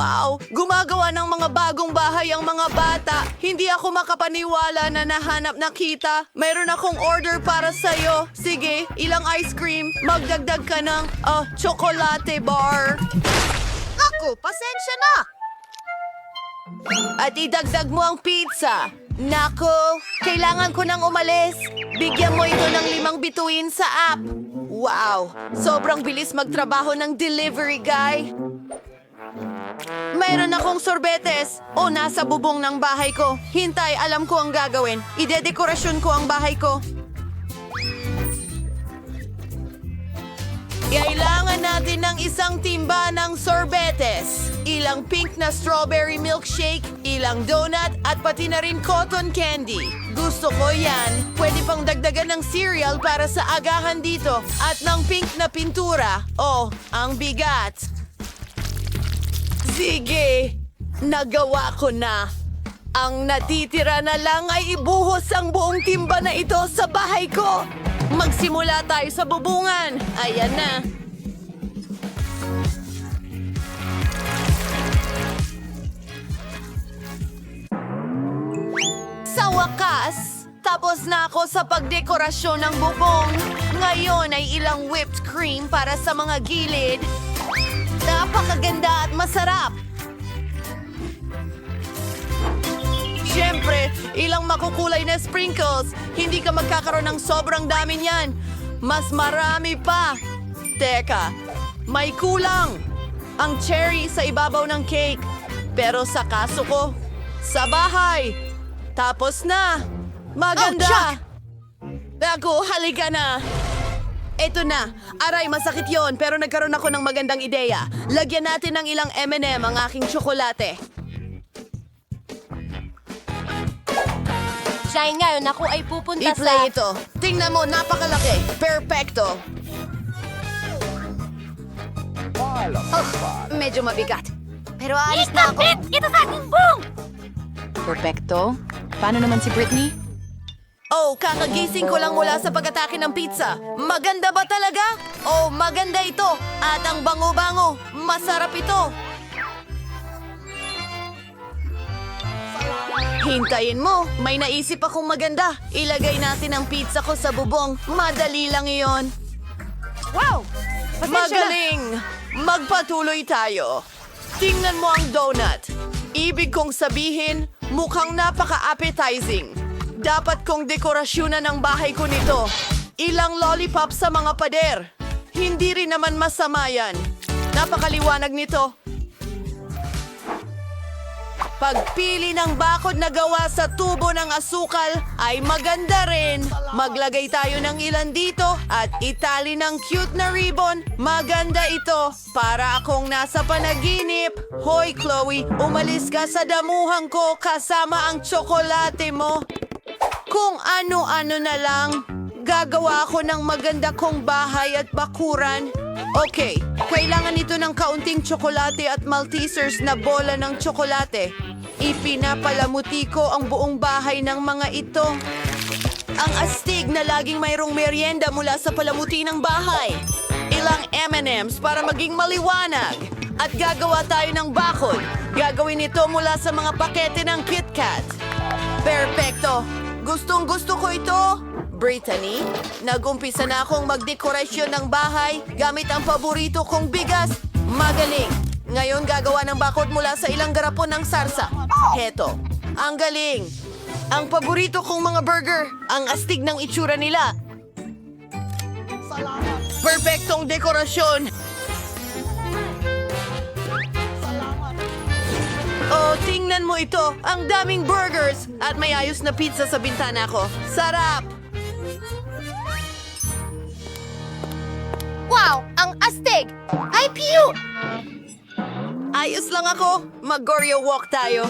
Wow! Gumagawa ng mga bagong bahay ang mga bata. Hindi ako makapaniwala na nahanap na kita. Mayroon akong order para sa'yo. Sige, ilang ice cream. Magdagdag ka ng chocolate bar. Ako, pasensya na! At idagdag mo ang pizza. Nako, kailangan ko nang umalis. Bigyan mo ito ng 5 bituin sa app. Wow, sobrang bilis magtrabaho ng delivery guy. Mayroon akong sorbetes. Nasa bubong ng bahay ko. Hintay, alam ko ang gagawin. Idedekorasyon ko ang bahay ko. Kailangan natin ng isang timba ng sorbetes, ilang pink na strawberry milkshake, ilang donut, at pati na rin cotton candy. Gusto ko yan. Pwede pang dagdagan ng cereal para sa agahan dito at ng pink na pintura. Ang bigat. Sige, nagawa ko na. Ang natitira na lang ay ibuhos ang buong timba na ito sa bahay ko. Magsimula tayo sa bubungan. Ayan na. Sa wakas, tapos na ako sa pagdekorasyon ng bubong. Ngayon ay ilang whipped cream para sa mga gilid. Napakaganda at masarap. Siyempre, ilang makukulay na sprinkles. Hindi ka magkakaroon ng sobrang dami niyan. Mas marami pa. Teka, may kulang. Ang cherry sa ibabaw ng cake. Pero sa kaso ko, sa bahay. Tapos na. Maganda. Ako, halika na. Eto na. Aray, masakit yon pero nagkaroon ako ng magandang ideya. Lagyan natin ng ilang M&M ang aking tsokolate. Dahil ngayon ako ay pupunta I-play ito. Tingnan mo, napakalaki. Perfecto. Medyo mabigat. Pero alis na ako. Ito sa aking buong! Perfecto. Paano naman si Britney? Kakagising ko lang mula sa pag-atake ng pizza. Maganda ba talaga? Maganda ito. At ang bango-bango. Masarap ito. Hintayin mo. May naisip akong maganda. Ilagay natin ang pizza ko sa bubong. Madali lang iyon. Wow! Magaling! Magpatuloy tayo. Tingnan mo ang donut. Ibig kong sabihin, mukhang napaka-appetizing. Dapat kong dekorasyonan ang bahay ko nito. Ilang lollipop sa mga pader. Hindi rin naman masama yan. Napakaliwanag nito. Pagpili ng bakod na gawa sa tubo ng asukal ay maganda rin. Maglagay tayo ng ilan dito at itali ng cute na ribbon. Maganda ito. Para akong nasa panaginip. Hoy, Chloe, umalis ka sa damuhan ko kasama ang tsokolate mo. Kung ano-ano na lang, gagawa ako ng maganda kong bahay at bakuran. Okay, kailangan ito ng kaunting tsokolate at Maltesers na bola ng tsokolate. Ipinapalamuti ko ang buong bahay ng mga ito. Ang astig na laging mayroong merienda mula sa palamuti ng bahay. Ilang M&Ms para maging maliwanag. At gagawa tayo ng bakod. Gagawin ito mula sa mga pakete ng KitKat. Perfecto! Gustong-gusto ko ito. Brittany, nag-umpisa na akong magdekorasyon ng bahay gamit ang paborito kong bigas. Magaling! Ngayon gagawa ng bakod mula sa ilang garapon ng sarsa. Heto, ang galing! Ang paborito kong mga burger, ang astig ng itsura nila. Perfectong dekorasyon! Tingnan mo ito! Ang daming burgers! At may ayos na pizza sa bintana ko. Sarap! Wow! Ang astig! Ay, pew! Ayos lang ako. Mag-Goryo walk tayo.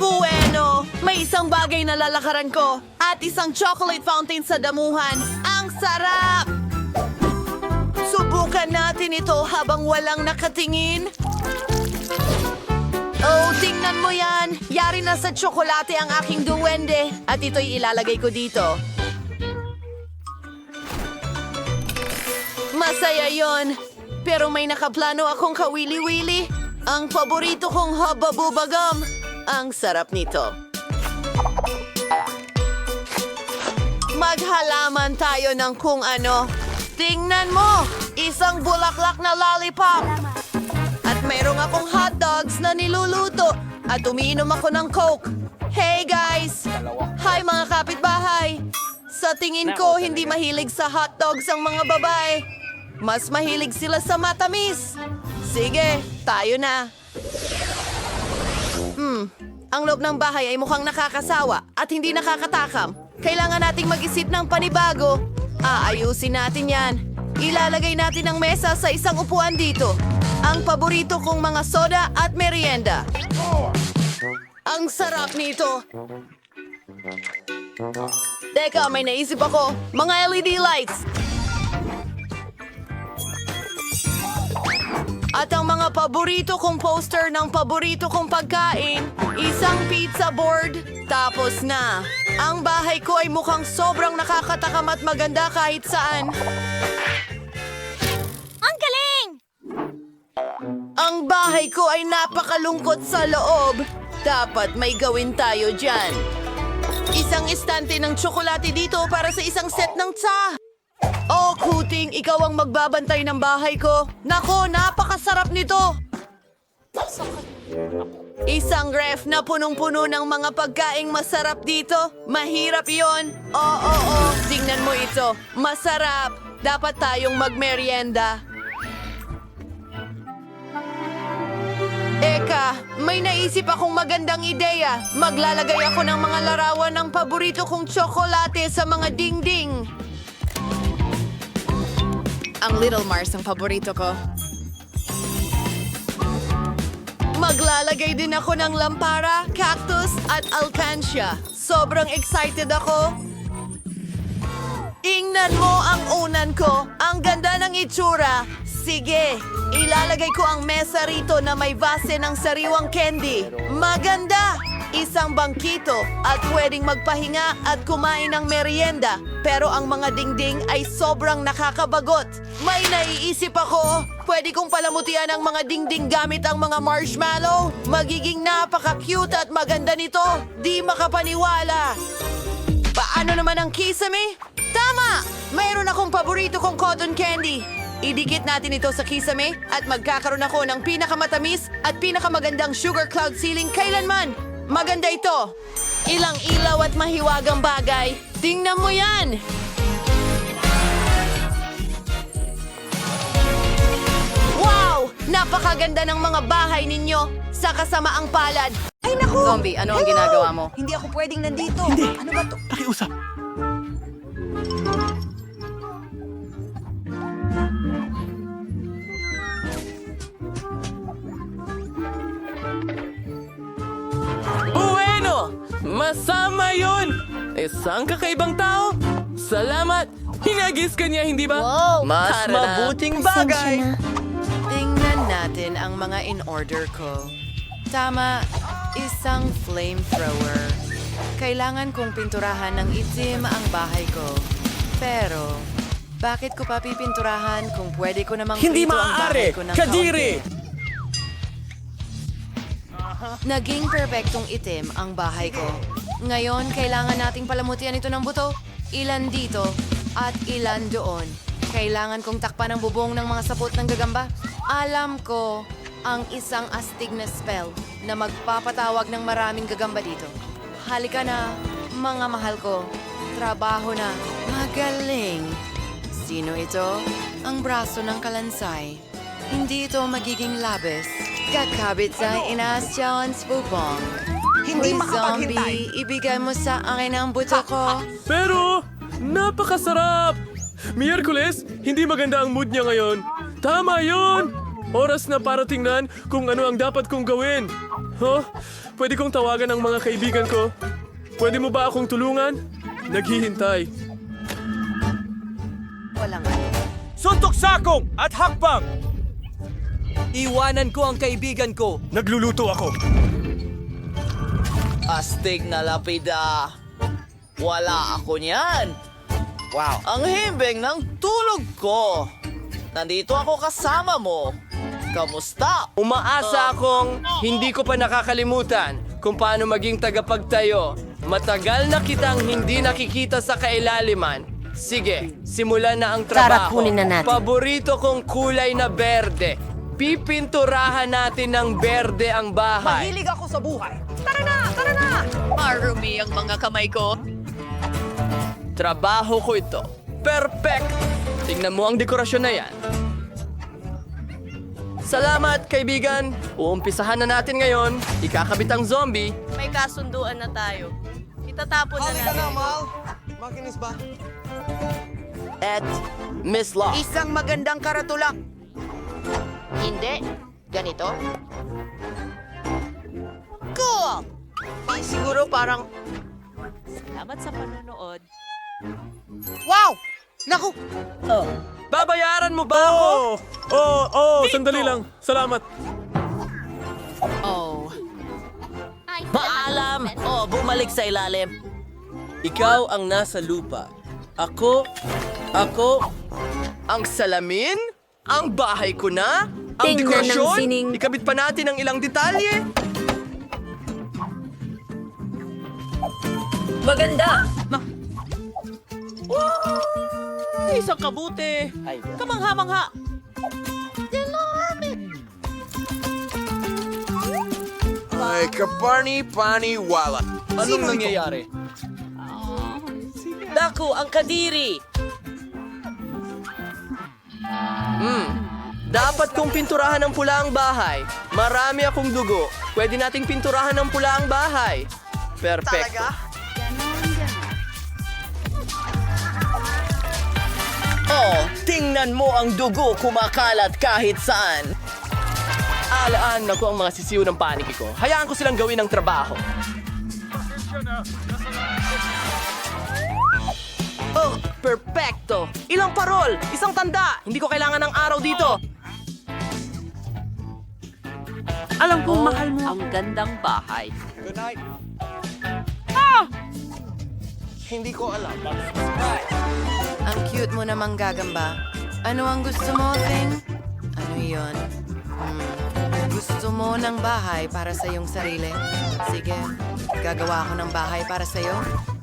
Bueno! May isang bagay na lalakaran ko. At isang chocolate fountain sa damuhan. Ang sarap! Subukan natin ito habang walang nakatingin. Tingnan mo yan. Yari na sa tsokolate ang aking duwende. At ito'y ilalagay ko dito. Masaya yon. pero may nakaplano akong kawili-wili. Ang paborito kong hababubagam. Ang sarap nito. Maghalaman tayo ng kung ano. Tingnan mo! Isang bulaklak na lollipop. At mayroong akong hotdogs na niluluto. At umiinom ako ng Coke. Hey guys! Hi mga kapitbahay! Sa tingin ko, hindi mahilig sa hotdogs ang mga babae. Mas mahilig sila sa matamis. Sige, tayo na. Ang loob ng bahay ay mukhang nakakasawa at hindi nakakatakam. Kailangan nating mag-isip ng panibago. Aayusin natin yan. Ilalagay natin ang mesa sa isang upuan dito. Ang paborito kong mga soda at merienda. Ang sarap nito. Teka, may naisip ako. Mga LED lights. At ang mga paborito kong poster ng paborito kong pagkain, isang pizza board, tapos na. Ang bahay ko ay mukhang sobrang nakakatakam at maganda kahit saan. Ang galing! Ang bahay ko ay napakalungkot sa loob. Dapat may gawin tayo dyan. Isang istante ng tsokolate dito para sa isang set ng tsa. Oh, Kuting, ikaw ang magbabantay ng bahay ko. Nako, napakasarap nito. Isang ref na punong-puno ng mga pagkaing masarap dito. Mahirap yon. Oo, tingnan mo ito. Masarap. Dapat tayong magmerienda. Eka, may naisip akong magandang ideya. Maglalagay ako ng mga larawan ng paborito kong tsokolate sa mga dingding. Ang Little Mars ang paborito ko. Maglalagay din ako ng lampara, cactus at alcancia. Sobrang excited ako. Ingnan mo ang unan ko. Ang ganda ng itsura. Sige, ilalagay ko ang mesa rito na may base ng sariwang candy. Maganda! Isang bangkito at pwedeng magpahinga at kumain ng merienda. Pero ang mga dingding ay sobrang nakakabagot. May naiisip ako. Pwede kong palamutian ang mga dingding gamit ang mga marshmallow. Magiging napaka-cute at maganda nito. Di makapaniwala. Paano naman ang kisame? Tama! Mayroon akong paborito kong cotton candy. Idikit natin ito sa kisame at magkakaroon ako ng pinakamatamis at pinakamagandang sugar cloud ceiling kailanman. Maganda ito. Ilang ilaw at mahiwagang bagay. Tingnan mo yan! Wow! Napakaganda ng mga bahay ninyo sa kasamaang palad. Ay, naku! Zombie, ano ang ginagawa mo? Hindi ako pwedeng nandito. Ano ba to? Pakiusap. Bueno! Masama yun! Isang kakaibang tao? Salamat! Hinagis ka niya, hindi ba? Wow! Mas Tara na. mabuting bagay! Tingnan natin ang mga in-order ko. Tama, isang flamethrower. Kailangan kong pinturahan ng itim ang bahay ko. Pero, bakit ko pa pipinturahan kung pwede ko namang Hindi prito ang bahay maaari! ko ng Kadiri! kaunti? Naging perpektong itim ang bahay ko. Ngayon, kailangan nating palamutian ito ng buto. Ilan dito at ilan doon. Kailangan kong takpan ang bubong ng mga sapot ng gagamba. Alam ko ang isang astig na spell na magpapatawag ng maraming gagamba dito. Halika na, mga mahal ko. Trabaho na. Magaling. Sino ito? Ang braso ng kalansay. Hindi ito magiging labis. Kakabit sa inaasyawan sa bubong. Hindi Hoy, makapaghintay. zombie, ibigay mo sa akin ang buto ko. Pero, napakasarap! Miyerkules, hindi maganda ang mood niya ngayon. Tama yun! Oras na para tingnan kung ano ang dapat kong gawin. Huh? Pwede kong tawagan ang mga kaibigan ko. Pwede mo ba akong tulungan? Naghihintay. Walang Suntok sakong at hakbang! Iwanan ko ang kaibigan ko. Nagluluto ako. Astig na lapida. Wala ako niyan. Wow. Ang himbing ng tulog ko. Nandito ako kasama mo. Kamusta? Umaasa akong hindi ko pa nakakalimutan kung paano maging tagapagtayo. Matagal na kitang hindi nakikita sa kailaliman. Sige, simulan na ang trabaho. kunin na natin. Paborito kong kulay na berde. Pipinturahan natin ng berde ang bahay. Mahilig ako sa buhay. Tara na! Tara na! Marumi ang mga kamay ko. Trabaho ko ito. Perfect! Tingnan mo ang dekorasyon na yan. Salamat, kaibigan. Uumpisahan na natin ngayon. Ikakabit ang zombie. May kasunduan na tayo. Itatapon na natin. At Miss Law. Isang magandang karatula. Hindi. Ganito? Cool! Siguro parang... Salamat sa panonood. Wow! Naku! Babayaran mo ba ako? Sandali lang. Salamat. Paalam! Bumalik sa ilalim. Ikaw ang nasa lupa. Ako, ang salamin? Ang bahay ko na? Ang Tingnan ng dekorasyon? sining. Ikabit pa natin ang ilang detalye? Maganda! Isang kabuti. Kamangha-mangha. Ay, kaparni pani wala. Anong nangyayari? Naku, ang kadiri! Dapat kong pinturahan ng pula ang bahay. Marami akong dugo. Pwede nating pinturahan ng pula ang bahay. Perfecto. Tingnan mo ang dugo kumakalat kahit saan. Alaan na ko ang mga sisiw ng paniki ko. Hayaan ko silang gawin ang trabaho. Oh, perfecto! Ilang parol! Isang tanda! Hindi ko kailangan ng araw dito! Alam kong mahal mo. Ang gandang bahay. Hindi ko alam. Ang cute mo namang gagamba. Ano ang gusto mo, Thing? Ano yon? Gusto mo ng bahay para sa iyong sarili? Sige, gagawa ako ng bahay para sa iyo.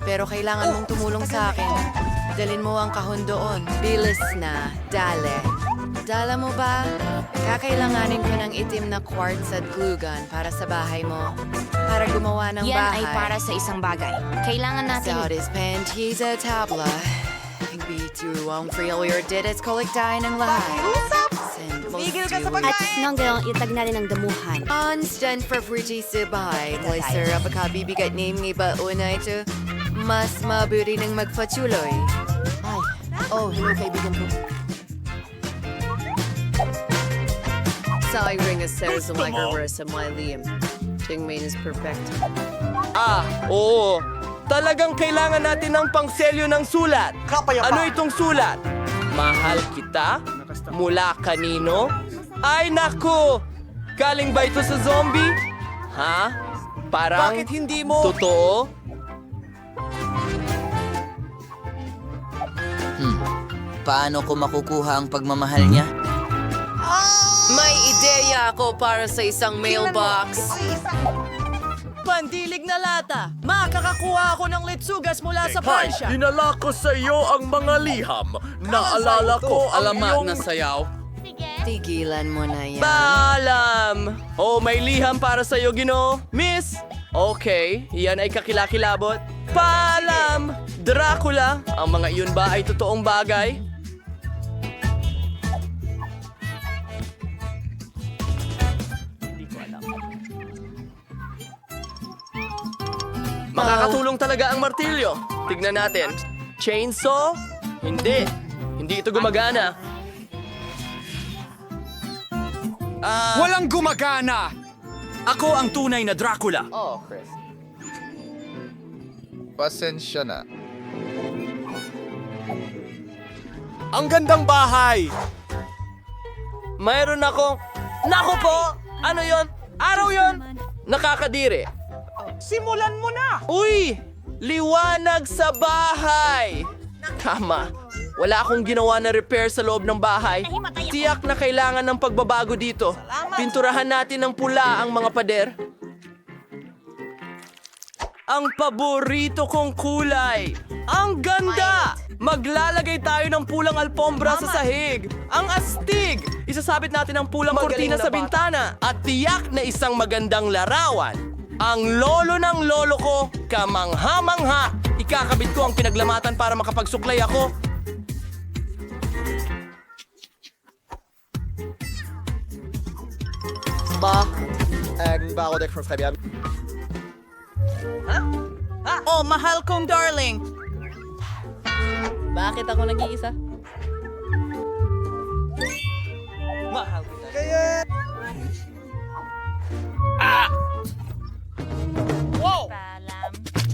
Pero kailangan mong tumulong sa akin. Dalin mo ang kahon doon. Bilis na. Dale. Dala mo ba? Kakailanganin ko ng itim na quartz at glue gun para sa bahay mo. Para gumawa ng Yan bahay. ay para sa isang bagay. Kailangan natin... Saudis panties at tabla. Bito ang failure did it kolektahin ng lahat. Migil ka sa At nanggang itag natin ang damuhan. Constant for fruity sa bahay. Moy syrup at kabibigat name ng iba una ito. Mas mabuti ng magpatuloy. Ay, hello kaibigan ko. Sa ring a series of microverse sa my liam. Tingmain is perfect. Oo. Talagang kailangan natin ng pangselyo ng sulat. Ano itong sulat? Mahal kita? Mula kanino? Ay naku! Galing ba ito sa zombie? Ha? Parang... Bakit hindi mo? Totoo? Paano ko makukuha ang pagmamahal niya? May ideya ako para sa isang mailbox. Pandilig na lata. Makakakuha ako ng litsugas mula sa Pransya. Dinala ko sa iyo ang mga liham. Naalala ko ang iyong... sayaw. Tigilan mo na yan. Paalam! Oh, may liham para sa iyo, Ginoo. Miss! Okay, yan ay kakilakilabot. Paalam! Dracula! Ang mga iyon ba ay totoong bagay? Makakatulong talaga ang martilyo. Tignan natin. Chainsaw? Hindi. Hindi ito gumagana. Walang gumagana! Ako ang tunay na Dracula. Oh, Chris. Pasensya na. Ang gandang bahay! Mayroon akong... Naku po! Ano yon? Araw yon? Nakakadiri. Simulan mo na! Uy! Liwanag sa bahay! Tama. Wala akong ginawa na repair sa loob ng bahay. Tiyak na kailangan ng pagbabago dito. Pinturahan natin ng pula ang mga pader. Ang paborito kong kulay. Ang ganda! Maglalagay tayo ng pulang alpombra sa sahig. Ang astig! Isasabit natin ang pulang kortina sa bintana. At tiyak na isang magandang larawan. Ang lolo ng lolo ko, kamangha-mangha. Ikakabit ko ang pinaglamatan para makapagsuklay ako. Oh, mahal kong darling. Bakit ako nag-iisa? Mahal kita.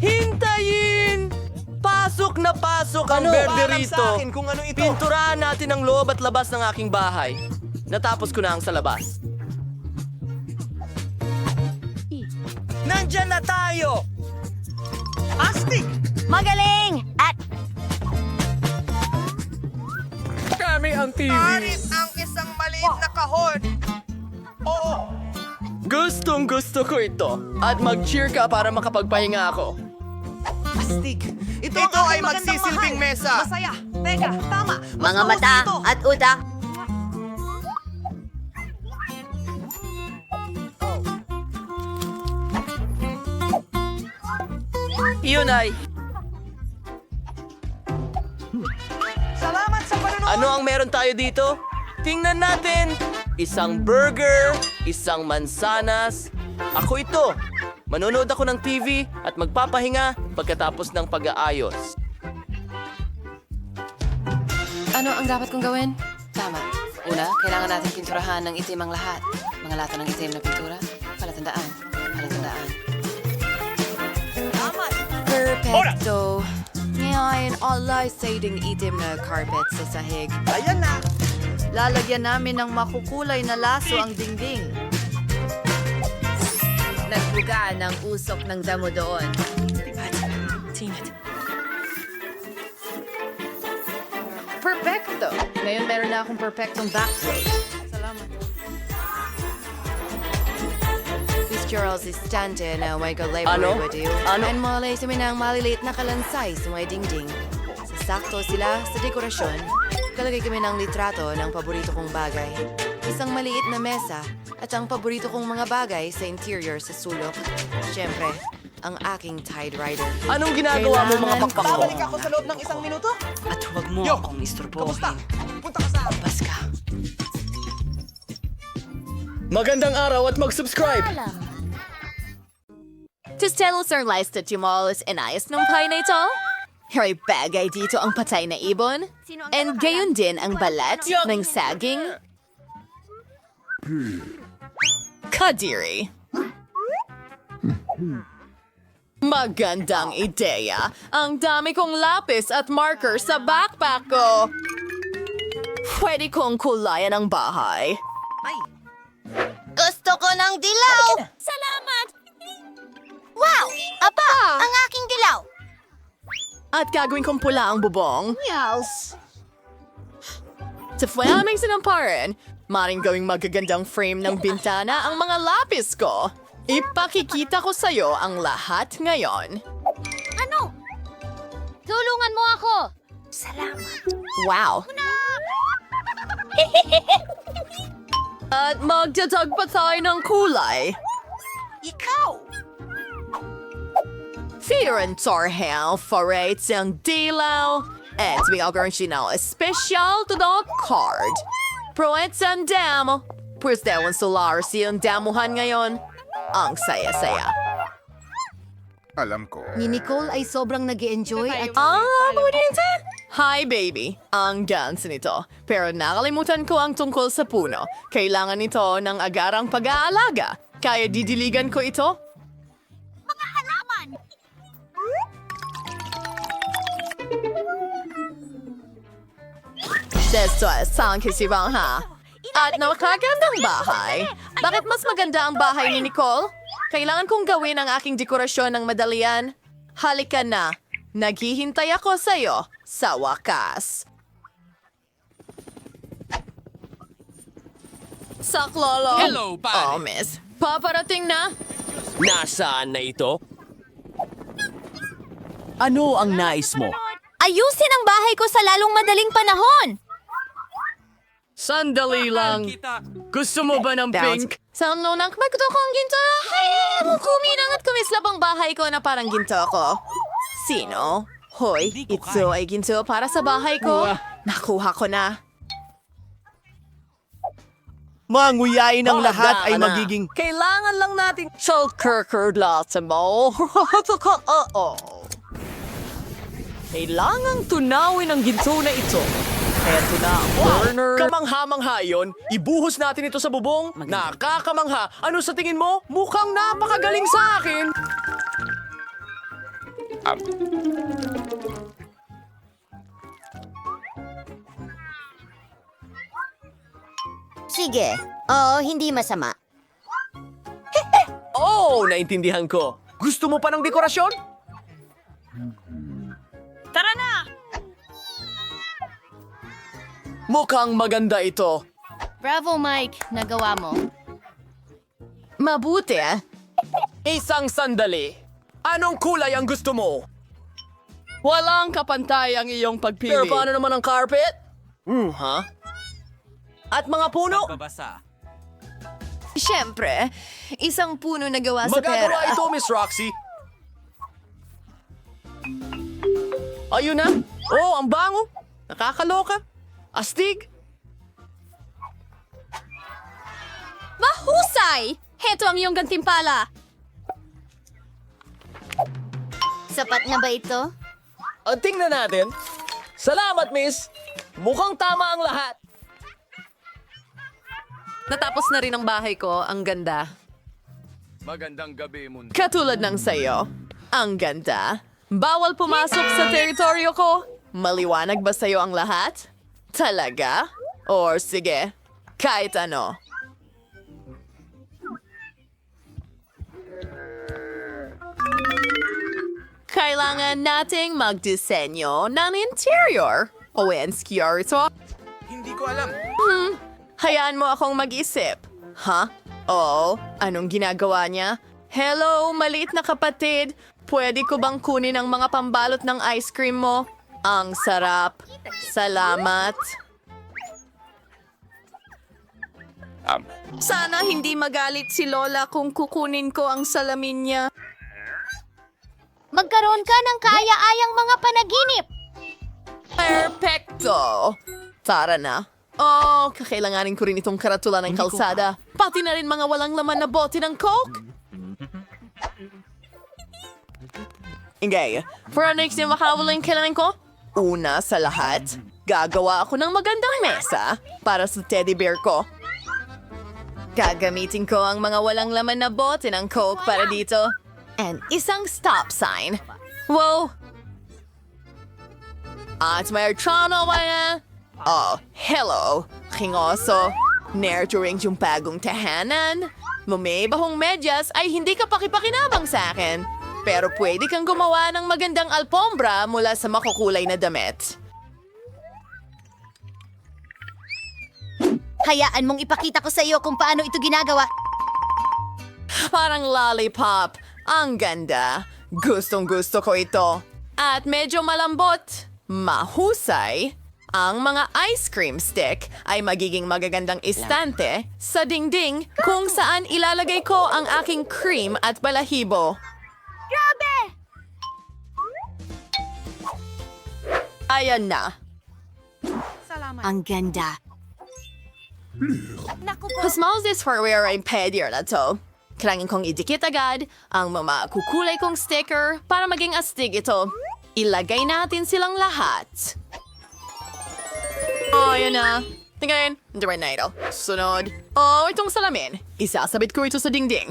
Hintayin! Pasok na pasok ang berde rito. Kung ano ito. Pinturahan natin ang loob at labas ng aking bahay. Natapos ko na ang sa labas. Nandyan na tayo! Astig! Magaling! At Kami ang TV. ang isang maliit na kahon. Gustong gusto ko ito. At mag-cheer ka para makapagpahinga ako. Astig. Ito ay magsisilbing mesa. Masaya! Teka, tama! Mas mga mata mausay ito. at utak. Iyon ay, Salamat sa panonood! ano ang meron tayo dito? Tingnan natin. Isang burger, isang mansanas. Ako ito. Manonood ako ng TV at magpapahinga pagkatapos ng pag-aayos. Ano ang dapat kong gawin? Tama. Una, kailangan natin pinturahan ng itim ang lahat. Mga lata ng itim na pintura. Palatandaan. Palatandaan. Perfecto. Ngayon, alay siding itim na carpet sa sahig. Ayan na! Lalagyan namin ng makukulay na laso ang dingding. Nagbuga ng usok ng damo doon. Perfecto! Ngayon meron na akong perfectong backflip. Salamat. This Charles is standing na may library Ano? with you. Ano? And malay sa minang maliliit na kalansay sa may dingding. Sasakto sila sa dekorasyon. Kalagay kami ng litrato ng paborito kong bagay. Isang maliit na mesa at ang paborito kong mga bagay sa interior sa sulok. Siyempre, ang aking Tide Rider. Anong ginagawa mo mga Kailangan pakpak ko? Babalik ako sa loob ng isang minuto. At huwag mo Yo! akong isturbohin. Kamusta? Punta ka sa... Bas ka. Magandang araw at mag-subscribe! Tistelos are licensed timolos inayos ng pie na ito? May bagay dito ang patay na ibon. And gayon din ang balat ng saging. Kadiri. Magandang ideya. Ang dami kong lapis at marker sa backpack ko. Pwede kong kulayan ang bahay. Gusto ko ng dilaw! Salamat! Wow! Apa! Ang aking dilaw! At gagawin kong pula ang bubong. Yes! Sa aming sinamparan, maring gawing magagandang frame ng bintana ang mga lapis ko. Ipakikita ko sa'yo ang lahat ngayon. Ano? Tulungan mo ako! Salamat! Wow! At magdadag pa tayo ng kulay. Ikaw! Fear and Torhel forates ang dilaw. At bigagawin siya na special to the card. Proets ang damo. Pues dewan solar siyang damuhan ngayon. Ang saya-saya. Alam ko. Ni Nicole ay sobrang nag-enjoy at... Budinte! Hi, baby. Ang gans nito. Pero nakalimutan ko ang tungkol sa puno. Kailangan nito ng agarang pag-aalaga. Kaya didiligan ko ito? Mga halaman! Desto sang kisibang ha. At nakakagandang bahay. Bakit mas maganda ang bahay ni Nicole? Kailangan kong gawin ang aking dekorasyon ng madalian. Halika na. Naghihintay ako sa'yo sa wakas. Saklolo. Hello, pare. Oh, miss. Paparating na. Nasaan na ito? Ano ang nais mo? Ayusin ang bahay ko sa lalong madaling panahon. Sandali lang. Gusto mo ba ng pink? Sa nunang magto kong ginto. Hey, kuminang at kumislap ang bahay ko na parang ginto ko. Sino? Hoy, ito ay ginto para sa bahay ko. Nakuha ko na. Manguyain ang lahat ay na. magiging... Kailangan lang natin Kirkerdlaten mo. Kailangang tunawin ang ginto na ito. Eto na, Warner. Kamangha-mangha yun. Ibuhos natin ito sa bubong. Nakakamangha. Ano sa tingin mo? Mukhang napakagaling sa akin. Sige. Oo, hindi masama. Oh, naintindihan ko. Gusto mo pa ng dekorasyon? Tara na! Mukhang maganda ito. Bravo, Mike. Nagawa mo. Mabuti ah. Isang sandali. Anong kulay ang gusto mo? Walang kapantay ang iyong pagpili. Pero paano naman ang carpet? Ha? At mga puno? Siyempre, isang puno na gawa sa pera. Magagawa ito, Miss Roxy. Ayun na. Oh, ang bango. Nakakaloka. Astig. Mahusay! Heto ang iyong gantimpala. Sapat na ba ito? Tingnan natin. Salamat, Miss. Mukhang tama ang lahat. Natapos na rin ang bahay ko. Ang ganda. Magandang gabi, mundo. Katulad ng sayo. Ang ganda. Bawal pumasok sa teritoryo ko. Maliwanag ba sa'yo ang lahat? Talaga? Or sige, kahit ano. Kailangan nating magdisenyo ng interior. Owenskier ito. Hindi ko alam. Hayaan mo akong mag-isip. Ha? Oo, anong ginagawa niya? Hello, maliit na kapatid. Pwede ko bang kunin ang mga pambalot ng ice cream mo? Ang sarap. Salamat. Sana hindi magalit si Lola kung kukunin ko ang salamin niya. Magkaroon ka ng kaaya-ayang mga panaginip. Perfecto! Tara na. Oh, kakailanganin ko rin itong karatula ng kalsada. Pati na rin mga walang laman na bote ng Coke. Ingay, for our next na makawalang kailangan ko, una sa lahat, gagawa ako ng magandang mesa para sa teddy bear ko. Gagamitin ko ang mga walang laman na bote ng Coke para dito. And isang stop sign. Wow! At may archana wala. Oh, hello, kingoso. Nurturing yung bagong tahanan. Mamibahong medyas ay hindi ka pakipakinabang sa akin. Pero pwede kang gumawa ng magandang alpombra mula sa makukulay na damit. Hayaan mong ipakita ko sa iyo kung paano ito ginagawa. Parang lollipop. Ang ganda. Gustong gusto ko ito. At medyo malambot. Mahusay. Ang mga ice cream stick ay magiging magagandang istante sa dingding kung saan ilalagay ko ang aking cream at balahibo. Grabe! Ayan na. Ang ganda. Pasmaos this for where I'm pedier na to. Kailangan kong idikit agad ang mga kukulay kong sticker para maging astig ito. Ilagay natin silang lahat. Oh, yun na. Tingnan, hindi rin na ito. Sunod. Oh, itong salamin. Isasabit ko ito sa dingding.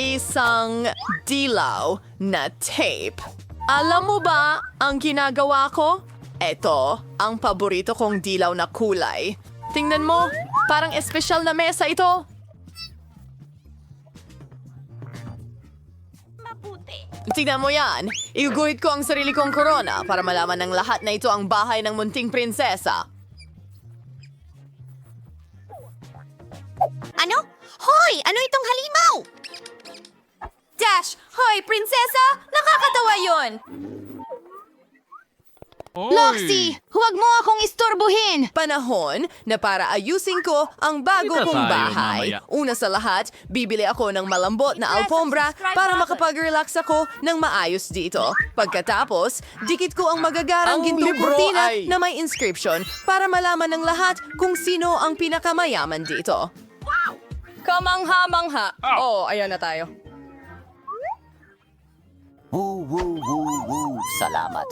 Isang dilaw na tape. Alam mo ba ang ginagawa ko? Ito, ang paborito kong dilaw na kulay. Tingnan mo, parang espesyal na mesa ito. Tignan mo yan. Iguguhit ko ang sarili kong korona para malaman ng lahat na ito ang bahay ng munting prinsesa. Ano? Hoy! Ano itong halimaw? Dash! Hoy, prinsesa! Nakakatawa yon! Loxie! Huwag mo akong istorbohin! Panahon na para ayusin ko ang bago kong bahay. Una sa lahat, bibili ako ng malambot na alfombra para makapag-relax ako ng maayos dito. Pagkatapos, dikit ko ang magagarang Ang gintong libro kurtina ay- na may inscription para malaman ng lahat kung sino ang pinakamayaman dito. Kamangha-mangha. Oh, ayan na tayo. Salamat.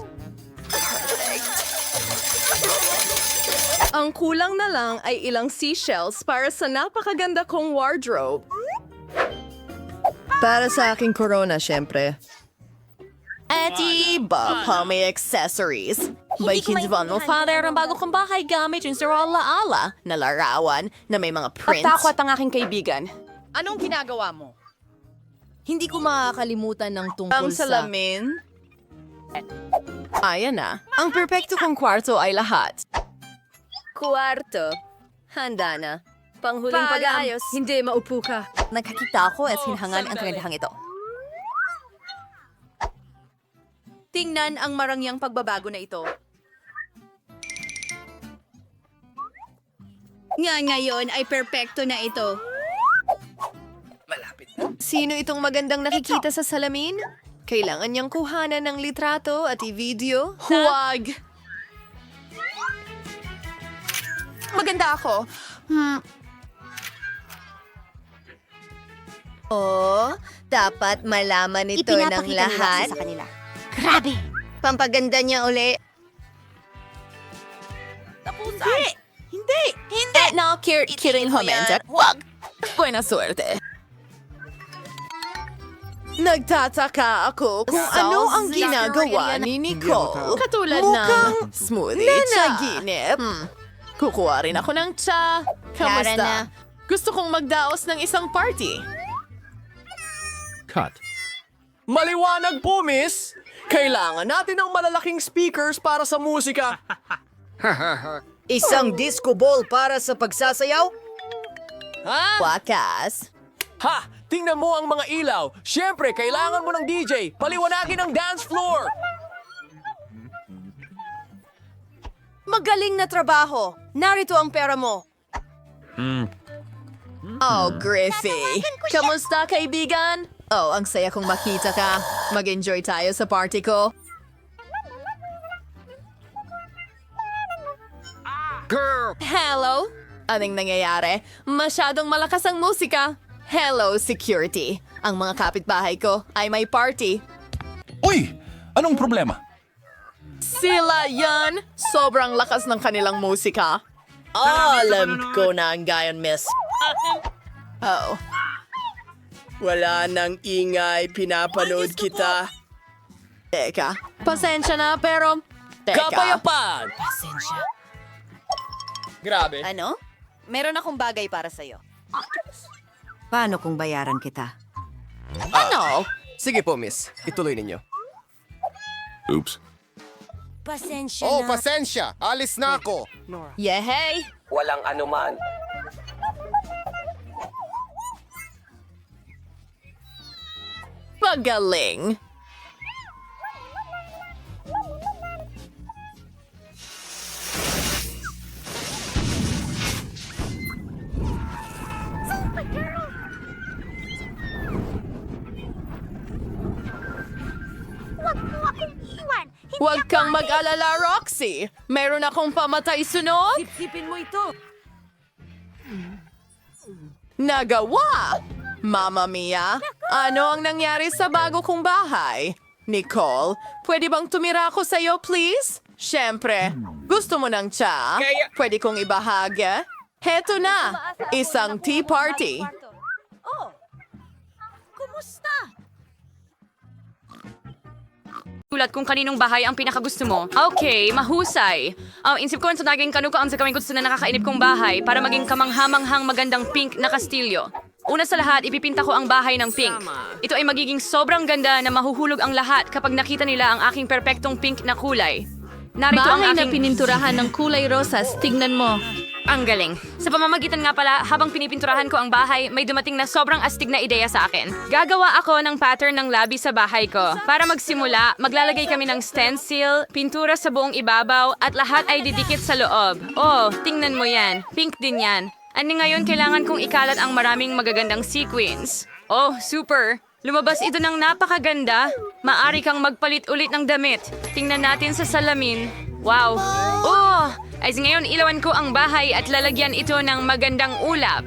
Ang kulang na lang ay ilang seashells para sa napakaganda kong wardrobe. Para sa aking corona, syempre. At iba pa may accessories. Baikindivan mo, father, ang bago kong bahay gamit yung sa ala-ala na larawan na may mga prints. Takot ang aking kaibigan. Anong ginagawa mo? Hindi ko makakalimutan ng tungkol Ang sa... salamin. Ayan na. Ang perpekto kong kwarto ay lahat. Kwarto. Handa na. Panghuling Pag-ayos. Hindi, maupo ka. Nagkakita ako at hinhangan ang kagandahang ito. Tingnan ang marangyang pagbabago na ito. Ngayon ay perpekto na ito. Sino itong magandang nakikita sa salamin? Kailangan niyang kuhanan ng litrato at i-video. Huwag! Maganda ako. Oh, dapat malaman ito ng lahat. Sa kanila. Grabe! Pampaganda niya uli. Hindi! No, kidding homenta. Huwag! Buena suerte. Nagtataka ako kung ano ang ginagawa ni Nicole. Katulad ng smoothie naginip. Kukuha rin ako ng tsa. Tara na. Kamusta? Gusto kong magdaos ng isang party. Maliwanag po, miss! Kailangan natin ng malalaking speakers para sa musika. Isang disco ball para sa pagsasayaw? Wakas. Ha! Tingnan mo ang mga ilaw. Siyempre, kailangan mo ng DJ. Paliwanagin ang dance floor. Magaling na trabaho. Narito ang pera mo. Oh, Griffey. Kamusta, kaibigan? Oh, ang saya kong makita ka. Mag-enjoy tayo sa party ko. Hello? Anong nangyayari? Masyadong malakas ang musika. Hello, security. Ang mga kapitbahay ko ay may party. Uy! Anong problema? Sila yan! Sobrang lakas ng kanilang musika. Alam ko na ang gayon, miss. Oh. Wala nang ingay, pinapanood kita. Teka. Pasensya na, pero... Teka. Kapayapaan! Grabe. Ano? Meron akong bagay para sa'yo. Paano kung bayaran kita? Ano? Sige po, miss. Ituloy ninyo. Oops. Pasensya Oh, pasensya. Alis na ako. Yehey! Walang anuman. Pagaling! Huwag kang mag-alala, Roxy. Meron akong pamatay sunod. Sipsipin mo ito. Nagawa! Mamma mia, ano ang nangyari sa bago kong bahay? Nicole, pwede bang tumira ako sa'yo, please? Siyempre, gusto mo ng tsa? Pwede kong ibahagi? Heto na, isang tea party. Tulad kung kaninong bahay ang pinakagusto mo. Okay, mahusay. Insip ko sa naging kanukaan sa kaming gusto na nakakainip kong bahay para maging kamanghamanghang magandang pink na kastilyo. Una sa lahat, ipipinta ko ang bahay ng pink. Ito ay magiging sobrang ganda na mahuhulog ang lahat kapag nakita nila ang aking perpektong pink na kulay. Narito ang aking... pininturahan ng kulay rosas. Tignan mo. Ang galing. Sa pamamagitan nga pala, habang pinipinturahan ko ang bahay, may dumating na sobrang astig na ideya sa akin. Gagawa ako ng pattern ng labi sa bahay ko. Para magsimula, maglalagay kami ng stencil, pintura sa buong ibabaw, at lahat ay didikit sa loob. Oh, tingnan mo yan. Pink din yan. Ano ngayon kailangan kong ikalat ang maraming magagandang sequins. Oh, super! Lumabas ito ng napakaganda. Maari kang magpalit ulit ng damit. Tingnan natin sa salamin. Wow! Oh! Ay ngayon ilawan ko ang bahay at lalagyan ito ng magandang ulap.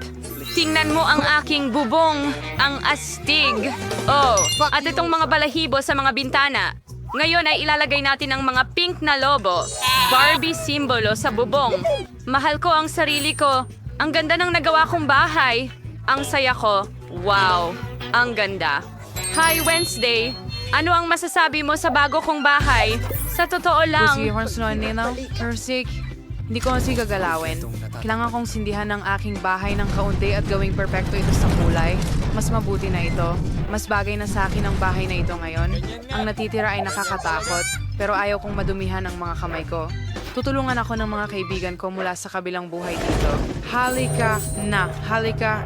Tingnan mo ang aking bubong, ang astig. Oh, at itong mga balahibo sa mga bintana. Ngayon ay ilalagay natin ang mga pink na lobo. Barbie simbolo sa bubong. Mahal ko ang sarili ko. Ang ganda ng nagawa kong bahay. Ang saya ko. Wow, ang ganda. Hi Wednesday. Ano ang masasabi mo sa bago kong bahay? Sa totoo lang. Hindi ko kasi gagalawin. Kailangan kong sindihan ng aking bahay ng kaunti at gawing perpekto ito sa kulay. Mas mabuti na ito. Mas bagay na sa akin ang bahay na ito ngayon. Ang natitira ay nakakatakot, pero ayaw kong madumihan ang mga kamay ko. Tutulungan ako ng mga kaibigan ko mula sa kabilang buhay dito. Halika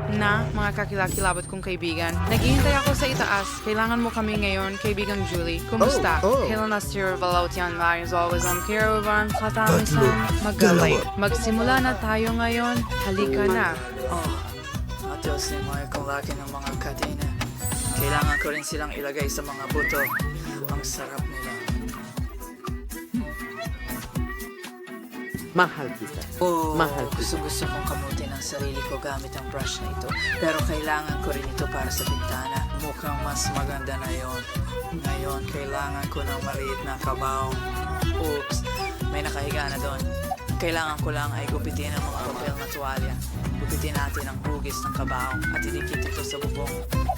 na, mga kakilakilabot kong kaibigan. Naghihintay ako sa itaas. Kailangan mo kami ngayon, kaibigang Julie. Kumusta? Kailan na Sir Valautian Marius always on caravan, katamisan, magalay. Magsimula na tayo ngayon. Halika na. Diyos ni Michael laki ng mga kadena. Kailangan ko rin silang ilagay sa mga buto. Ang sarap nila. Mahal kita. Mahal kita. Gusto kong kamutin ang sarili ko gamit ang brush na ito. Pero kailangan ko rin ito para sa bintana. Mukhang mas maganda na yon. Ngayon, kailangan ko ng maliit na kabaong. Oops, may nakahiga na doon. Kailangan ko lang ay gupitin ang mga papel na tuwalya. Gupitin natin ang hugis ng kabaong at idikit ito sa bubong.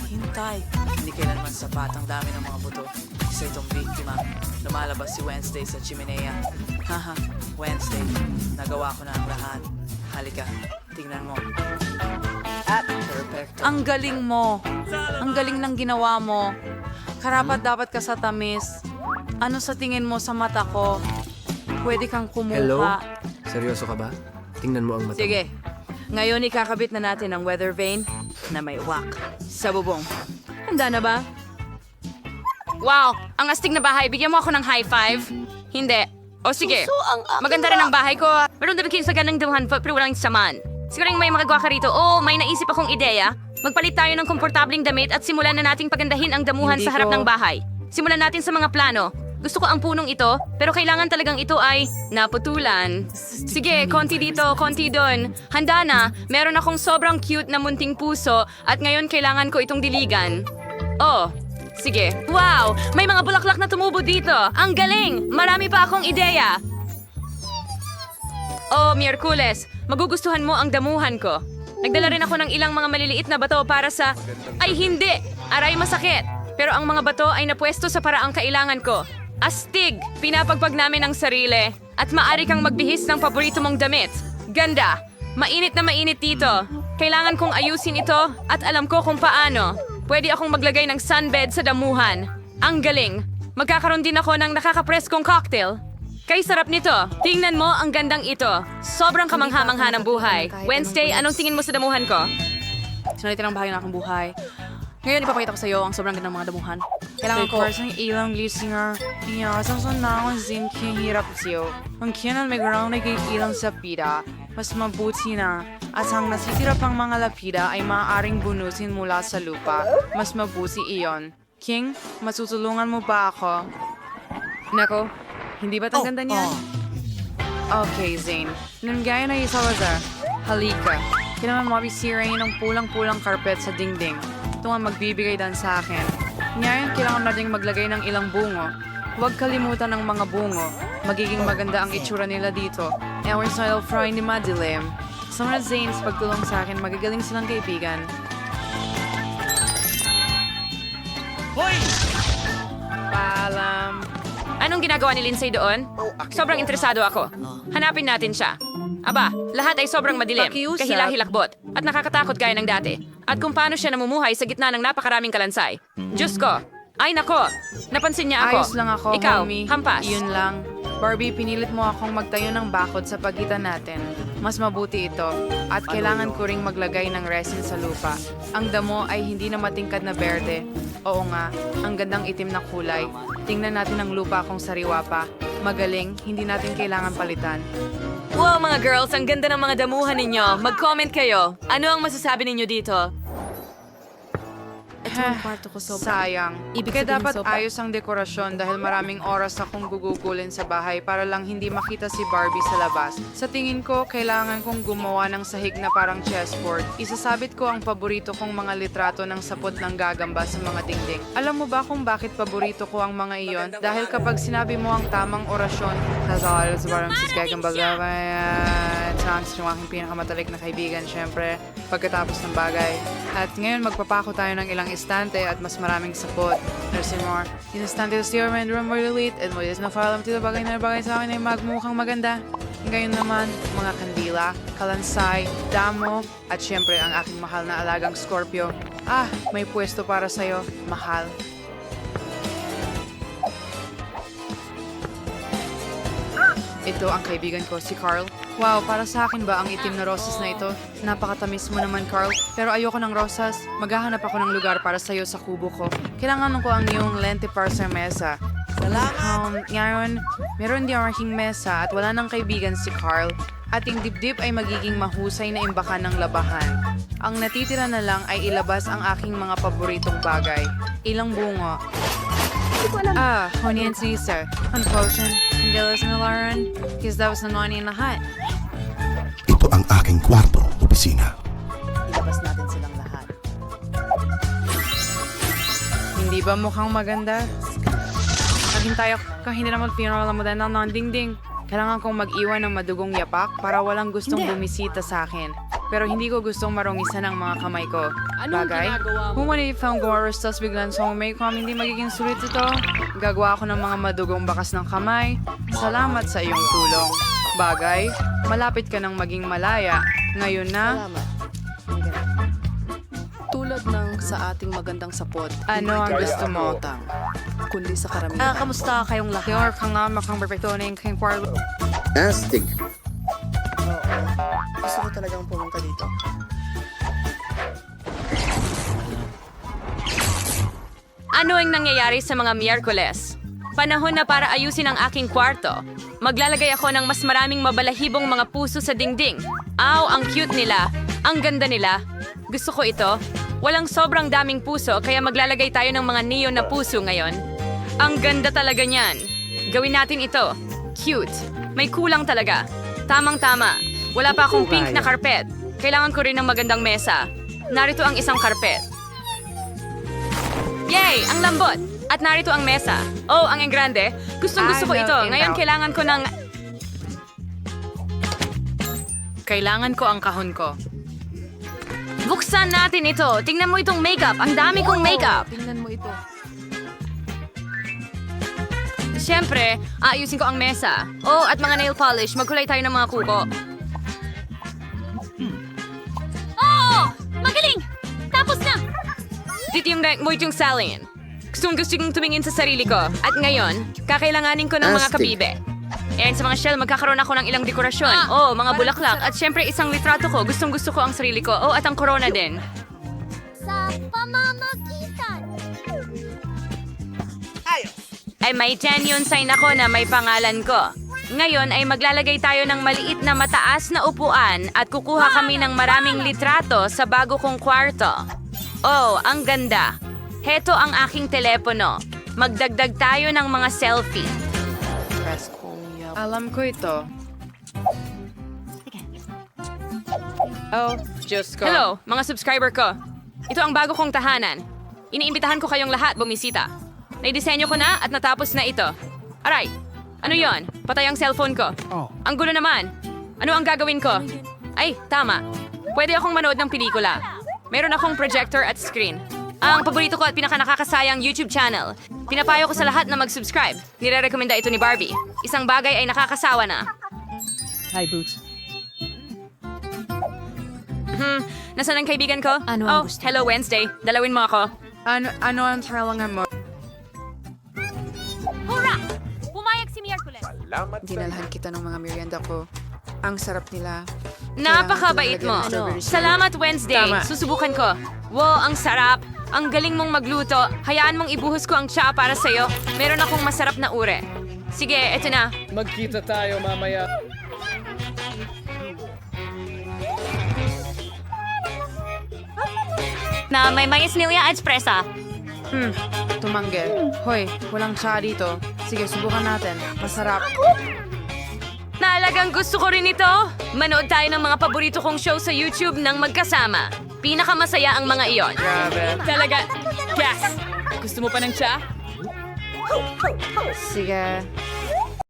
Hintay! Hindi kailanman sapat ang dami ng mga buto. Isa itong biktima. Lumalabas si Wednesday sa chimenea. Haha, Wednesday. Nagawa ko na ang lahat. Halika, tingnan mo. Perfecto. Ang galing mo. Ang galing ng ginawa mo. Karapat dapat ka sa tamis. Ano sa tingin mo sa mata ko? Pwede kang kumuha. Seryoso ka ba? Tingnan mo ang mata. Sige. Ngayon ikakabit na natin ang weather vane na may wak sa bubong. Handa na ba? Wow, ang astig na bahay. Bigyan mo ako ng high five. Hindi. O sige, maganda rin ang bahay ko. Meron din kayo sa ganang damuhan pero walang saman. Siguring may magagawa ka rito. Oh, may naisip akong ideya. Magpalit tayo ng komportabling damit at simulan na nating pagandahin ang damuhan sa harap ng bahay. Simulan natin sa mga plano. Gusto ko ang punong ito, pero kailangan talagang ito ay naputulan. Sige, konti dito, konti doon. Handa na, meron akong sobrang cute na munting puso at ngayon kailangan ko itong diligan. Oh, sige. Wow! May mga bulaklak na tumubo dito. Ang galing! Marami pa akong ideya. Oh, Miyerkules, magugustuhan mo ang damuhan ko. Nagdala rin ako ng ilang mga maliliit na bato para sa... Ay, hindi! Aray, masakit! Pero ang mga bato ay napwesto sa paraang kailangan ko. Astig! Pinapagpag namin ang sarili. At maaari kang magbihis ng paborito mong damit. Ganda! Mainit na mainit dito. Kailangan kong ayusin ito at alam ko kung paano. Pwede akong maglagay ng sunbed sa damuhan. Ang galing! Magkakaroon din ako ng nakakapreskong cocktail. Kay sarap nito. Tingnan mo ang gandang ito. Sobrang kamangha-mangha ng buhay. Wednesday, anong tingin mo sa damuhan ko? Sinalitin ang bahay ng aking buhay. Ngayon, ipapakita ko sa iyo ang sobrang gandang mga damuhan. Kailangan ko ng ilang listener. Inaasang na akong hirap siyo. Ang kinan may ground na ilang sa pida. Mas mabuti na. At ang nasitira pang mga lapida ay maaaring bunutin mula sa lupa. Mas mabuti iyon. King, matutulungan mo ba ako? Nako, hindi ba't ang ganda niyan? Okay, Zane. Nung gaya na Salazar, halika. Kailangan mabisirain ng pulang-pulang carpet sa dingding. Ito ang magbibigay dan sa akin. Ngayon, kailangan natin maglagay ng ilang bungo. Huwag kalimutan ng mga bungo. Magiging maganda ang itsura nila dito. Our style fry ni madilim. Sa mga Zanes, pagtulong sa akin, magagaling silang kaibigan. Hoy! Paalam. Anong ginagawa ni Lindsay doon? Sobrang interesado ako. Hanapin natin siya. Aba, lahat ay sobrang madilim, Pakiusap. kahila-hilakbot, at nakakatakot gaya ng dati. At kung paano siya namumuhay sa gitna ng napakaraming kalansay. Diyos ko! Ay nako! Napansin niya ako. Ayos lang ako, Ikaw, homie. hampas. Yun lang. Barbie, pinilit mo akong magtayo ng bakod sa pagitan natin. Mas mabuti ito. At kailangan ko ring maglagay ng resin sa lupa. Ang damo ay hindi na matingkad na berde. Oo nga, ang gandang itim na kulay. Tingnan natin ang lupa kung sariwa pa. Magaling, hindi natin kailangan palitan. Wow mga girls, ang ganda ng mga damuhan ninyo. Mag-comment kayo. Ano ang masasabi ninyo dito? Sayang. Kaya dapat ayos ang dekorasyon dahil maraming oras akong gugugulin sa bahay para lang hindi makita si Barbie sa labas. Sa tingin ko, kailangan kong gumawa ng sahig na parang chessboard. Isasabit ko ang paborito kong mga litrato ng sapot ng gagamba sa mga dingding. Alam mo ba kung bakit paborito ko ang mga iyon? Dahil kapag sinabi mo ang tamang orasyon, Hazal, sa parang sis gagamba Thanks ng aking pinakamatalik na kaibigan, syempre, pagkatapos ng bagay. At ngayon, magpapako tayo ng ilang istante at mas maraming sapot. Nursing more. Yung istante sa steer and room were delete and mo is na file tito bagay na bagay sa akin ay magmukhang maganda. Ngayon naman, mga kandila, kalansay, damo, at syempre ang aking mahal na alagang Scorpio. Ah, may pwesto para sa'yo, mahal. Ito ang kaibigan ko, si Carl. Wow, para sa akin ba ang itim na rosas na ito? Napakatamis mo naman, Carl. Pero ayoko ng rosas. Maghahanap ako ng lugar para sa'yo sa kubo ko. Kailangan ko ang iyong lente para sa mesa. Salamat! Ngayon, meron din ang aking mesa at wala nang kaibigan si Carl. Ating dibdib ay magiging mahusay na imbakan ng labahan. Ang natitira na lang ay ilabas ang aking mga paboritong bagay. Ilang bungo. Ah, honey and Caesar. Ang potion. Hindi alas na Lauren. Because that was na money in lahat. Ito ang aking kwarto, opisina. Ilabas natin silang lahat. Hindi ba mukhang maganda? Maghintay ako kung hindi na mag-funeral na modern ng dingding. Kailangan kong mag-iwan ng madugong yapak para walang gustong bumisita sa akin. Pero hindi ko gustong marungisan ang mga kamay ko. Bagay? Kung wala i-found gumaros tas biglan sa may kung hindi magiging sulit ito, gagawa ako ng mga madugong bakas ng kamay. Salamat sa iyong tulong. Bagay? Malapit ka nang maging malaya. Ngayon na... Tulad ng sa ating magandang sapot. Ano ang gusto mo? Kundi sa karamihan. Kamusta kayong lahat? Your kang nga makang perfecto na yung kayong kwarto. Astig. Gusto ko talagang pumunta dito. Ano ang nangyayari sa mga Miyerkules? Panahon na para ayusin ang aking kwarto. Maglalagay ako ng mas maraming mabalahibong mga puso sa dingding. Aw, ang cute nila. Ang ganda nila. Gusto ko ito. Walang sobrang daming puso kaya maglalagay tayo ng mga neon na puso ngayon. Ang ganda talaga niyan. Gawin natin ito. Cute. May kulang talaga. Tamang-tama. Wala pa akong pink na carpet. Kailangan ko rin ng magandang mesa. Narito ang isang carpet. Yay! Ang lambot! At narito ang mesa. Oh, ang engrande. Gustong-gusto ko ito. Ngayon kailangan ko ng... Kailangan ko ang kahon ko. Buksan natin ito. Tingnan mo itong makeup. Ang dami kong makeup. Tingnan mo ito. Siyempre, aayusin ko ang mesa. Oh, at mga nail polish. Magkulay tayo ng mga kuko. Oh! Magaling! Tapos na! Dito yung mo yung salin. Gusto kong tumingin sa sarili ko. At ngayon, kakailanganin ko ng mga kabibe. And sa mga shell, magkakaroon ako ng ilang dekorasyon. Oh, mga bulaklak. At syempre, isang litrato ko. Gustong-gusto ko ang sarili ko. Oh, at ang corona din. Sa pamamagitan. Ay may genuine sign ako na may pangalan ko. Ngayon ay maglalagay tayo ng maliit na mataas na upuan at kukuha kami ng maraming litrato sa bago kong kwarto. Oh, ang ganda. Heto ang aking telepono. Magdagdag tayo ng mga selfie. Alam ko ito. Oh, Diyos ko. Hello, mga subscriber ko. Ito ang bago kong tahanan. Iniimbitahan ko kayong lahat bumisita. Naidisenyo ko na at natapos na ito. Aray, ano yon? Patay ang cellphone ko. Ang gulo naman. Ano ang gagawin ko? Ay, tama. Pwede akong manood ng pelikula. Meron akong projector at screen. Ang paborito ko at pinakanakakasayang YouTube channel. Pinapayo ko sa lahat na mag-subscribe. Nire-recommenda ito ni Barbie. Isang bagay ay nakakasawa na. Hi, Boots. Nasaan ang kaibigan ko? Ano Oh, ang gusto? hello Wednesday. Dalawin mo ako. Ano ang kailangan mo? Hurra! Pumayag si Miyerkules. Dinalhan kita ng mga merienda ko. Ang sarap nila. Napakabait mo. Salamat Wednesday. Tama. Susubukan ko. Wow, ang sarap. Ang galing mong magluto. Hayaan mong ibuhos ko ang tsaa para sa'yo. Meron akong masarap na ure. Sige, eto na. Magkita tayo mamaya. Na may mais nilya at espressa. Tumanggi. Hoy, walang tsa dito. Sige, subukan natin. Masarap. Talagang gusto ko rin ito. Manood tayo ng mga paborito kong show sa YouTube ng magkasama. Pinakamasaya ang mga iyon. Grabe. Talaga. Yes! Gusto mo pa ng tsa? Sige.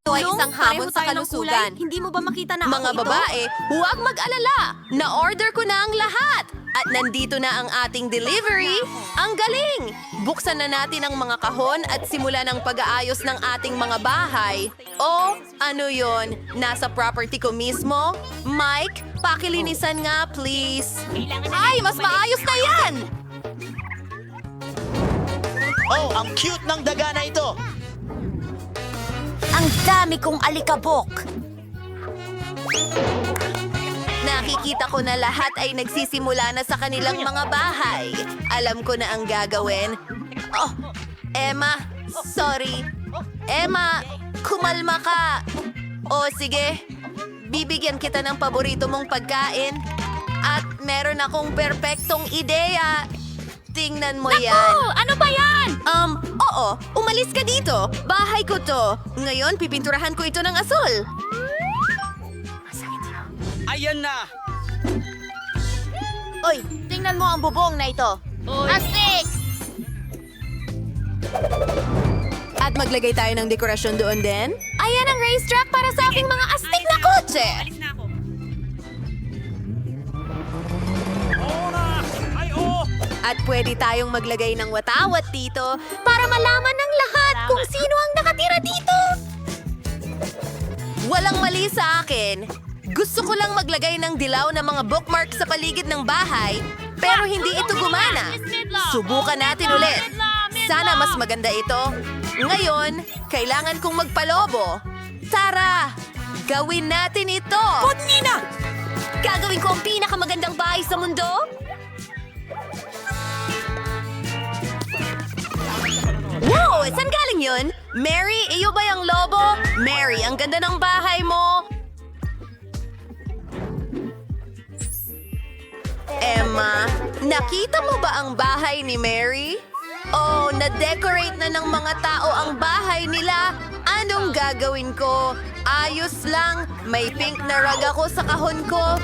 Ito ay isang hamon sa kalusugan. Hindi mo ba makita na Mga babae, huwag mag-alala. Na-order ko na ang lahat. At nandito na ang ating delivery. Ang galing! Buksan na natin ang mga kahon at simulan ang pag-aayos ng ating mga bahay. O, ano yon? Nasa property ko mismo? Mike, pakilinisan nga, please. Ay, mas maayos na yan! Oh, ang cute ng daga na ito! Ang dami kong alikabok. Nakikita ko na lahat ay nagsisimula na sa kanilang mga bahay. Alam ko na ang gagawin. Oh, Emma, sorry. Emma, kumalma ka. O sige, bibigyan kita ng paborito mong pagkain. At meron akong perpektong ideya. Tingnan mo yan. Ano ba yan? Oo, umalis ka dito. Bahay ko to. Ngayon, pipinturahan ko ito ng asul. Ayan na! Oy, tingnan mo ang bubong na ito. Astig! At maglagay tayo ng dekorasyon doon din? Ayan ang racetrack para sa aking mga astig na kotse. At pwede tayong maglagay ng watawat dito. Para malaman ng lahat kung sino ang nakatira dito. Walang mali sa akin. Gusto ko lang maglagay ng dilaw na mga bookmark sa paligid ng bahay, pero hindi ito gumana. Subukan natin ulit. Sana mas maganda ito. Ngayon, kailangan kong magpalobo. Tara, gawin natin ito. Nina! Gagawin ko ang pinakamagandang bahay sa mundo? Wow! Saan galing yun? Mary, iyo ba yung lobo? Mary, ang ganda ng bahay mo. Emma, nakita mo ba ang bahay ni Mary? Oh, na-decorate na ng mga tao ang bahay nila. Anong gagawin ko? Ayos lang. May pink na rug ako sa kahon ko.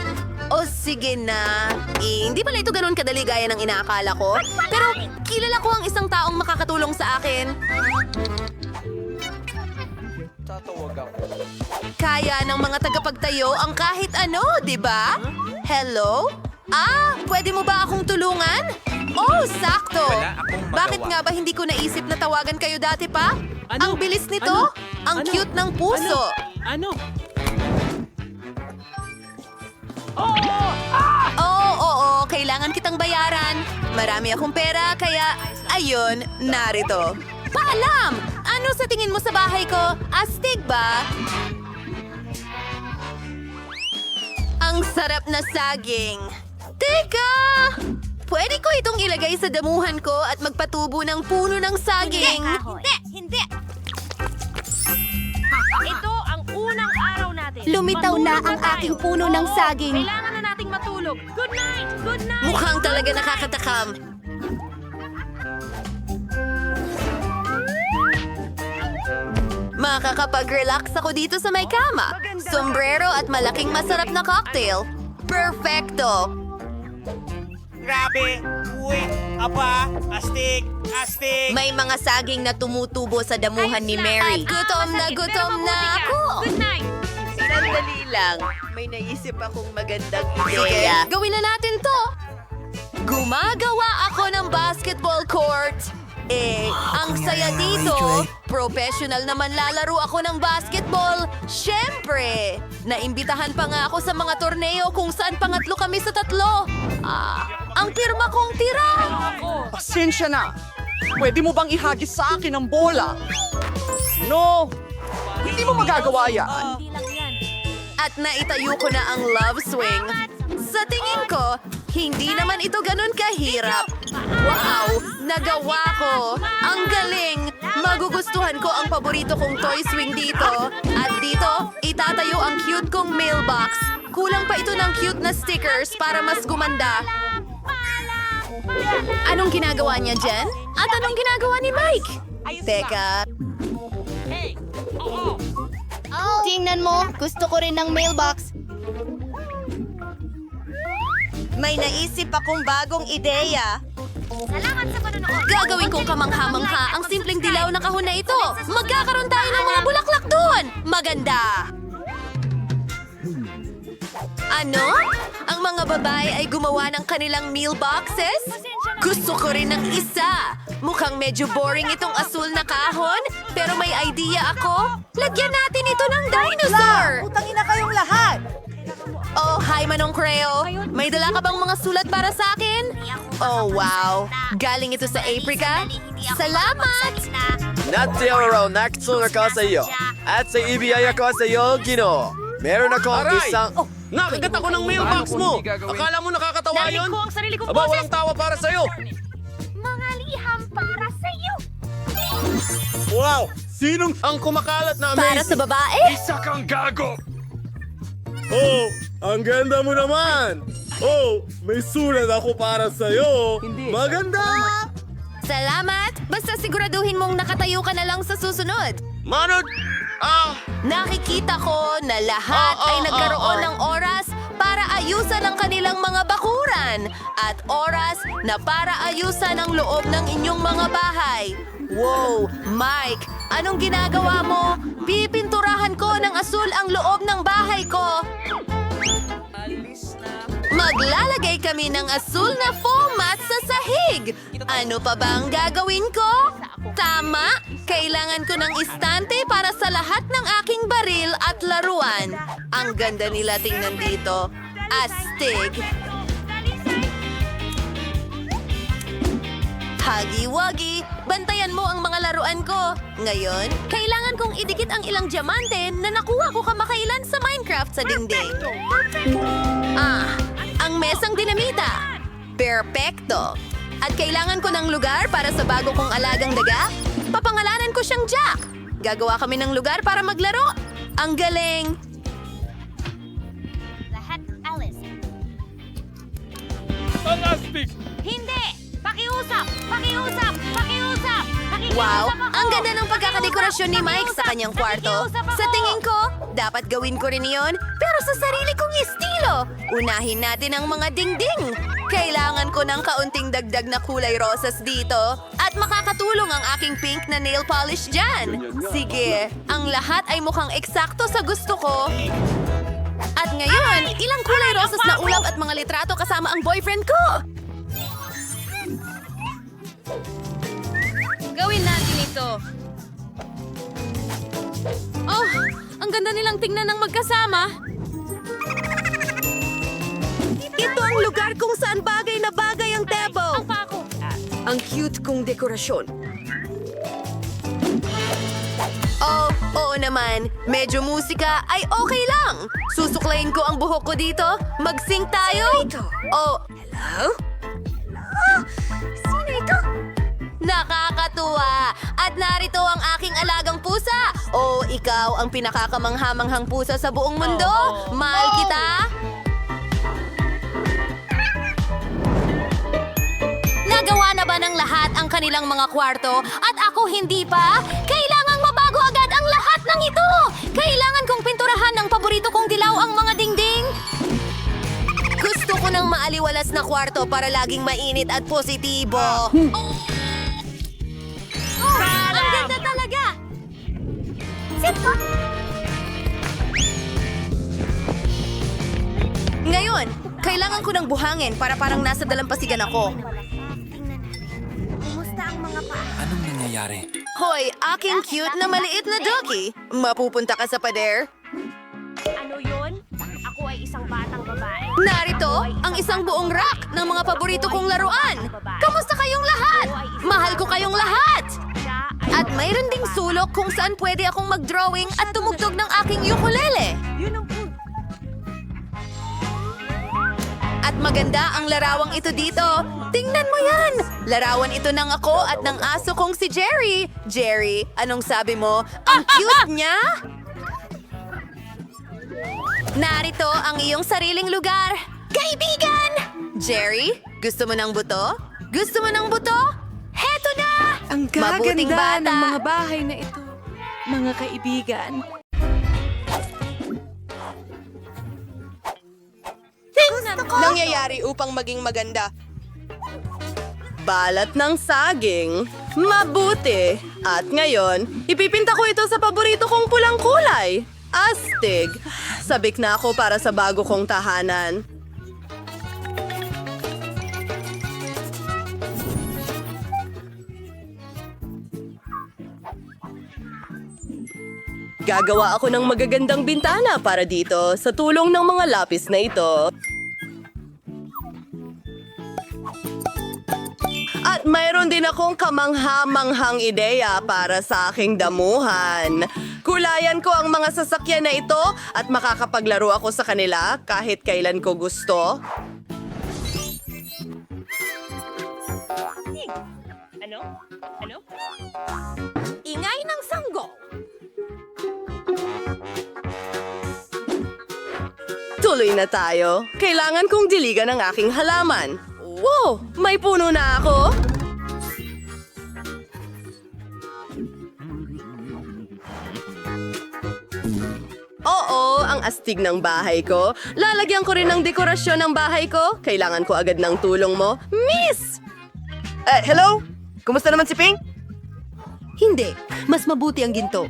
O sige na. Hindi pala ito ganun kadali gaya ng inaakala ko. Pero kilala ko ang isang taong makakatulong sa akin. Kaya ng mga tagapagtayo ang kahit ano, di ba? Hello? Pwede mo ba akong tulungan? Oh, sakto! Bakit nga ba hindi ko naisip na tawagan kayo dati pa? Ang bilis nito! Ang cute ng puso! Oo, kailangan kitang bayaran. Marami akong pera, kaya ayun, narito. Paalam! Ano sa tingin mo sa bahay ko? Astig ba? Ang sarap na saging. Teka! Pwede ko itong ilagay sa damuhan ko at magpatubo ng puno ng saging. Hindi! Ito ang unang araw natin. Lumitaw na ang aking puno ng saging. Kailangan na nating matulog. Good night! Good night! Mukhang talaga nakakatakam. Makakapag-relax ako dito sa may kama. Sombrero at malaking masarap na cocktail. Perfecto! Grabe! Uy! Aba! Astig! Astig! May mga saging na tumutubo sa damuhan ni Mary. Gutom na ako! Good night! Sandali lang. May naisip akong magandang Sige, ideya. gawin na natin to! Gumagawa ako ng basketball court. Ang saya dito. Professional naman lalaro ako ng basketball. Siyempre! Naimbitahan pa nga ako sa mga torneo kung saan pangatlo kami sa 3. Ang pirma kong tira! Pasensya na. Pwede mo bang ihagis sa akin ang bola? No! Hindi mo magagawa yan. At naitayo ko na ang love swing. Sa tingin ko, hindi naman ito ganun kahirap. Wow! Nagawa ko! Ang galing! Magugustuhan ko ang paborito kong toy swing dito. At dito, itatayo ang cute kong mailbox. Kulang pa ito ng cute na stickers para mas gumanda. Anong ginagawa niya, Jen? At anong ginagawa ni Mike? Teka, Tingnan mo, gusto ko rin ng mailbox. may naisip akong bagong ideya. Salamat sa panonood. Gagawin kong kamangha-mangha ang simpleng dilaw na kahon na ito. Magkakaroon tayo ng mga bulaklak doon. Maganda! Ano? Ang mga babae ay gumawa ng kanilang meal boxes? Gusto ko rin ng isa. Mukhang medyo boring itong asul na kahon, pero may idea ako. Lagyan natin ito ng dinosaur! Utangin na kayong lahat! Oh, hi Manong Creo. May dala ka bang mga sulat para sa akin? Oh, wow. Galing ito sa Africa? Salamat! Natiyaro nakitsunga ko sa iyo. At sa ibiyaya ko sa iyo, Gino. Meron akong isang... Oh, nakagat ako ng mailbox mo! Akala mo nakakatawa yun? Narinig ko ang sarili kong Aba, boses. walang tawa para sa'yo! Mga liham para sa'yo. Wow! Sinong ang kumakalat na Para sa amazing? babae? Isa kang gago! Oh, ang ganda mo naman! Oh, may sulat ako para sa'yo! Maganda! Salamat! Basta siguraduhin mong nakatayo ka na lang sa susunod. Manod! Nakikita ko na lahat ay nagkaroon ng oras para ayusan ang kanilang mga bakuran at oras na para ayusan ang loob ng inyong mga bahay. Wow! Mike, anong ginagawa mo? Pipinturahan ko ng asul ang loob ng bahay ko. Maglalagay kami ng asul na foam mat sa sahig. Ano pa ba ang gagawin ko? Tama! Kailangan ko ng istante para sa lahat ng aking baril at laruan. Ang ganda nila tingnan dito. Astig! Hagi-wagi, bantayan mo ang mga laruan ko. Ngayon, kailangan kong idikit ang ilang diamante na nakuha ko kamakailan sa Minecraft sa dingding. Ang mesang dinamita. Perpekto. At kailangan ko ng lugar para sa bago kong alagang daga. Papangalanan ko siyang Jack. Gagawa kami ng lugar para maglaro. Ang galing. Lahat Alice. Fantastic! Hindi! Pakiusap! Pakiusap! Pakiusap! Wow, ang ganda ng pagkakadekorasyon ni Mike sa kanyang kwarto. Sa tingin ko, dapat gawin ko rin iyon, pero sa sarili kong estilo. Unahin natin ang mga dingding. Kailangan ko ng kaunting dagdag na kulay rosas dito at makakatulong ang aking pink na nail polish dyan. Sige, ang lahat ay mukhang eksakto sa gusto ko. At ngayon, ilang kulay rosas na ulap at mga litrato kasama ang boyfriend ko. Gawin natin ito. Oh, ang ganda nilang tingnan ng magkasama. Ito ang lugar kung saan bagay na bagay ang table. Ang cute kong dekorasyon. Oh, oo naman. Medyo musika ay okay lang. Susuklayin ko ang buhok ko dito. Mag-sync tayo. Oh, hello? Sino ito? Nakakatuwa! At narito ang aking alagang pusa. Oh, ikaw ang pinakakamanghamanghang pusa sa buong mundo. Mahal kita. Nagawa na ba ng lahat ang kanilang mga kwarto at ako hindi pa? Kailangang mabago agad ang lahat ng ito! Kailangan kong pinturahan ng paborito kong dilaw ang mga dingding. Gusto ko ng maaliwalas na kwarto para laging mainit at positibo. Ang ganda talaga! Ngayon, Kailangan ko ng buhangin para parang nasa dalampasigan ako. Anong nangyayari? Hoy, aking cute na maliit na doggy. Mapupunta ka sa pader? Ano yun? Ako ay isang batang babae. Narito ang isang buong rack ng mga paborito kong laruan. Kamusta kayong lahat? Mahal ko kayong lahat! At mayroon ding sulok kung saan pwede akong mag-drawing at tumugtog ng aking ukulele. At maganda ang larawang ito dito. Tingnan mo yan! Larawan ito ng ako at ng aso kong si Jerry. Jerry, anong sabi mo? Ang cute niya! Narito ang iyong sariling lugar. Kaibigan! Jerry, gusto mo ng buto? Gusto mo ng buto? Heto na! Ang Mabuting bata. ng mga bahay na ito, mga kaibigan. Nangyayari upang maging maganda. Balat ng saging. Mabuti. At ngayon, ipipinta ko ito sa paborito kong pulang kulay. Astig. Sabik na ako para sa bago kong tahanan. Gagawa ako ng magagandang bintana para dito sa tulong ng mga lapis na ito. At mayroon din akong kamangha-manghang ideya para sa aking damuhan. Kulayan ko ang mga sasakyan na ito at makakapaglaro ako sa kanila kahit kailan ko gusto. Ano? Ingay ng sanggol. Tuloy na tayo. Kailangan kong diligan ang aking halaman. Wow! May puno na ako! Oo, ang astig ng bahay ko. Lalagyan ko rin ng dekorasyon ng bahay ko. Kailangan ko agad ng tulong mo. Miss! Hello? Kumusta naman si Pink? Hindi. Mas mabuti ang ginto.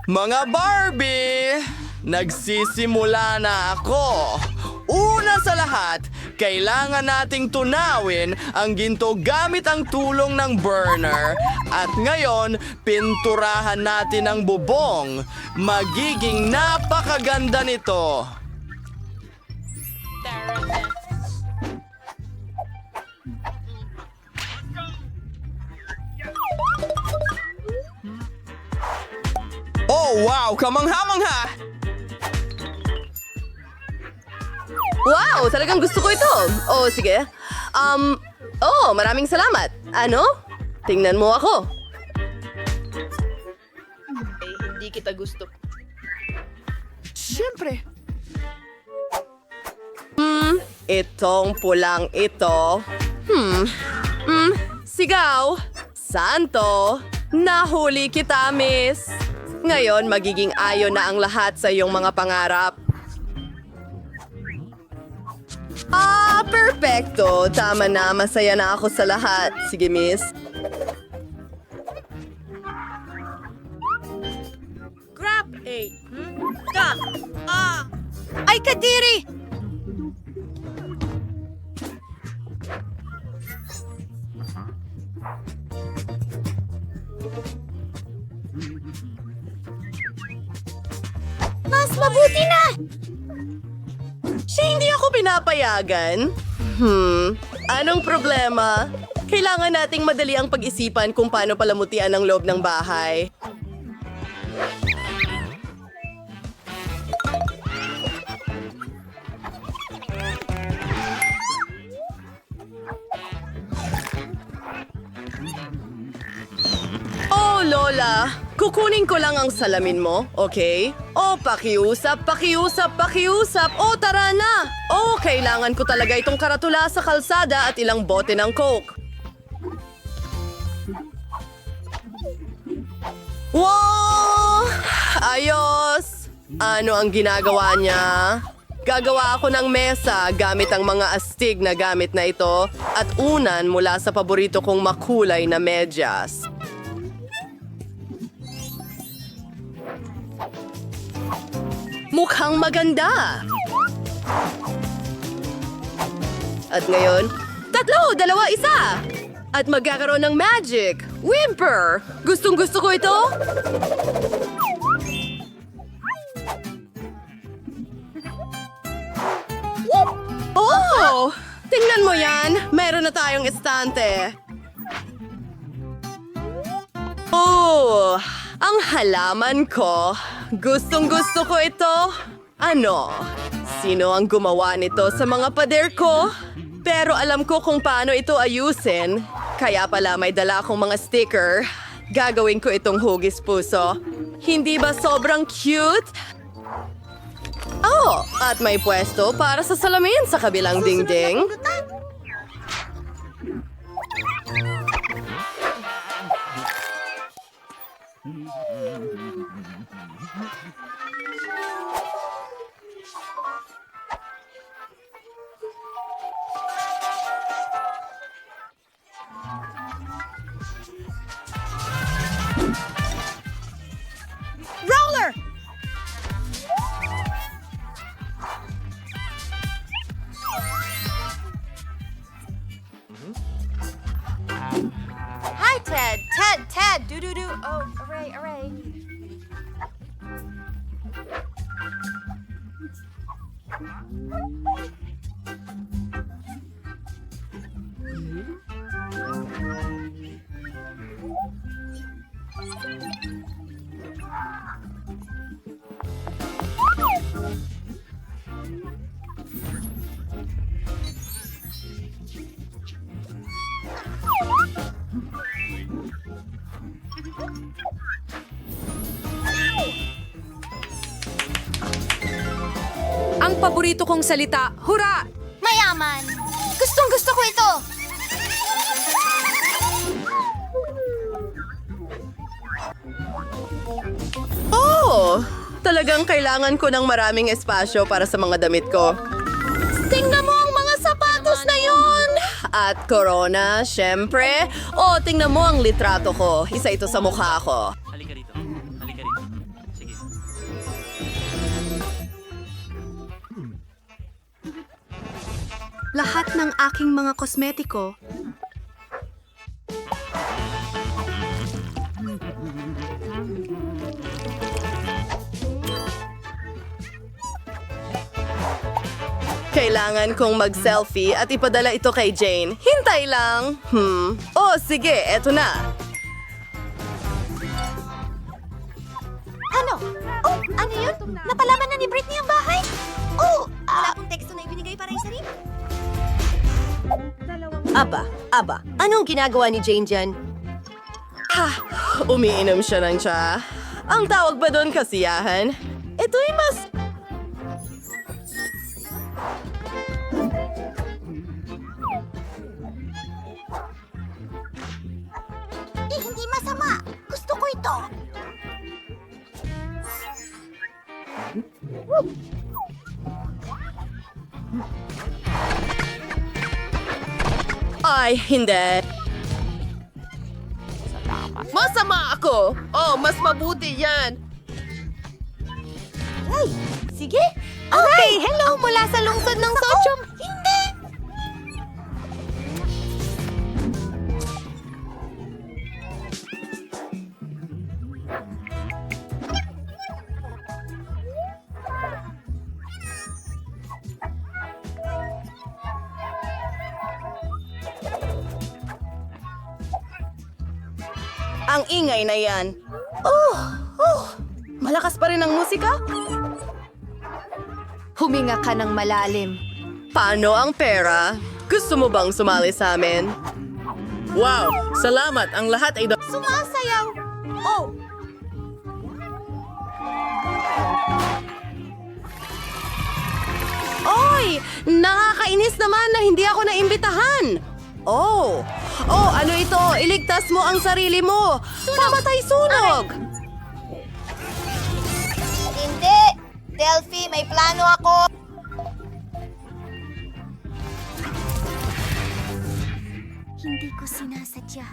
Mga Barbie! Nagsisimula na ako! Una sa lahat, kailangan nating tunawin ang ginto gamit ang tulong ng burner. At ngayon, pinturahan natin ang bubong. Magiging napakaganda nito. Oh, wow! Kamangha-mangha! Wow! Talagang gusto ko ito. Oh, sige. Maraming salamat. Ano? Tingnan mo ako. Hindi kita gusto. Siyempre. Itong pulang ito. Sigaw. Santo. Nahuli kita, miss. Ngayon, magiging ayon na ang lahat sa iyong mga pangarap. Perpekto. Tama na. Masaya na ako sa lahat. Sige, miss. Grab A. Ka. Ay, Kadiri! Mas mabuti na! Hindi ako pinapayagan. Anong problema? Kailangan nating madali ang pag-isipan kung paano palamutian ang loob ng bahay. Oh, Lola! Kukunin ko lang ang salamin mo, okay? Oh, pakiusap, pakiusap, pakiusap! Oh, tara na! Oh, kailangan ko talaga itong karatula sa kalsada at ilang bote ng Coke. Wow! Ayos! Ano ang ginagawa niya? Gagawa ako ng mesa gamit ang mga astig na gamit na ito at unan mula sa paborito kong makulay na medyas. Mukhang maganda! At ngayon, 3, 2, 1! At magkakaroon ng magic! Whimper! Gustong-gusto ko ito! Oh! Tingnan mo yan! Meron na tayong estante. Oh! Ang halaman ko! Gustong-gusto ko ito! Ano? Sino ang gumawa nito sa mga pader ko? Pero alam ko kung paano ito ayusin. Kaya pala may dala akong mga sticker. Gagawin ko itong hugis puso. Hindi ba sobrang cute? Oh, at may pwesto para sa salamin sa kabilang dingding. Roller! Hi, Ted! Ted! Do-do-do! Oh, array. Ang paborito kong salita, hura! Mayaman! Gustong-gusto ko ito! Oh! Talagang kailangan ko ng maraming espasyo para sa mga damit ko. Tingnan mo ang mga sapatos na yon! At corona, syempre. Oh, tingnan mo ang litrato ko. Isa ito sa mukha ko. Halika rito. Sige. Lahat ng aking mga kosmetiko. Kailangan kong mag-selfie at ipadala ito kay Jane. Hintay lang. Oh, sige, eto na. Ano? Oh, ano yun? Napalaman na ni Britney ang bahay? Oh, wala pong teksto na ibinigay para isa rin. Aba, anong ginagawa ni Jane dyan? Umiinom siya ng tsa. Ang tawag ba doon kasiyahan? Ito'y mas... Hindi masama. Gusto ko ito. Ay, hindi. Masama ako! Oh, mas mabuti yan! Ay, sige. Okay, hello mula sa lungsod ng Sochum. Hindi! Ang ingay na yan. Malakas pa rin ang musika? Huminga ka ng malalim. Paano ang pera? Gusto mo bang sumali sa amin? Wow! Salamat! Ang lahat ay... Sumasayaw. Oh, Oy! Nakakainis naman na hindi ako naimbitahan! Oh! Oh, ano ito? Iligtas mo ang sarili mo! Pamatay sunog! hindi. Delphi, may plano ako. Hindi ko sinasadya.